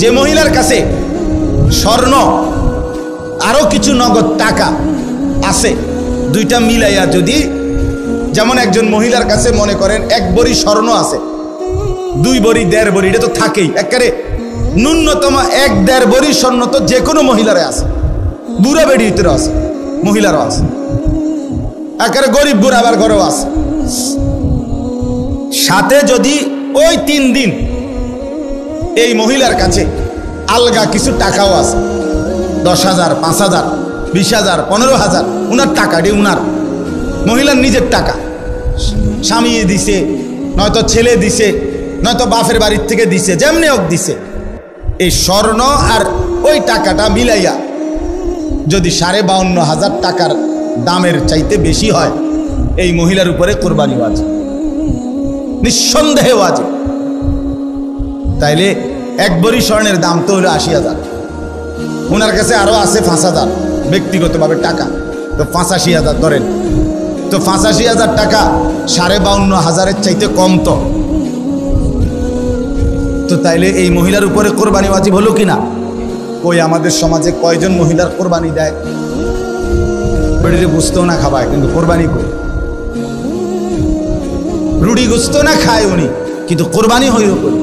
যে মহিলার কাছে স্বর্ণ আরো কিছু নগদ টাকা আছে, দুইটা মিলাইয়া যদি, যেমন একজন মহিলার কাছে মনে করেন 1 ভরি স্বর্ণ আছে, 2 ভরি 1.5 ভরি, এটা তো থাকেই, একেবারে ন্যূনতম 1-1.5 ভরি স্বর্ণ তো যে কোনো মহিলারে আছে, বুড়া বেড়িতেও আছে, মহিলারও আছে, একেবারে গরিব বুড়াবার ঘরেও আছে। সাথে যদি ওই 3 দিন এই মহিলার কাছে আলগা কিছু টাকাও আছে, 10,000, 5,000, 20,000, 15,000, উনার টাকাটি উনার মহিলার নিজের টাকা, স্বামী দিছে, নয়তো ছেলে দিছে, নয়তো বাপের বাড়ির থেকে দিছে, যেমনি হোক দিছে, এই স্বর্ণ আর ওই টাকাটা মিলাইয়া যদি 52,500 টাকার দামের চাইতে বেশি হয়, এই মহিলার উপরে কোরবানি ওয়াজিব, নিঃসন্দেহে ওয়াজিব। তাইলে 1 ভরি স্বর্ণের দাম তো হলো 80,000, ওনার কাছে আরো আছে 5,000 ব্যক্তিগতভাবে টাকা, তো 85,000 ধরেন, তো 85,000 টাকা 52,500-এর চাইতে কম তো তাইলে এই মহিলার উপরে কোরবানি ওয়াজিব হলো কিনা? ওই আমাদের সমাজে কয়জন মহিলার কোরবানি দেয়? বেড়ে বুঝতেও না খাবায়, কিন্তু কোরবানি করে, রুটি গুস্ত না খায় উনি, কিন্তু কোরবানি হইও করে।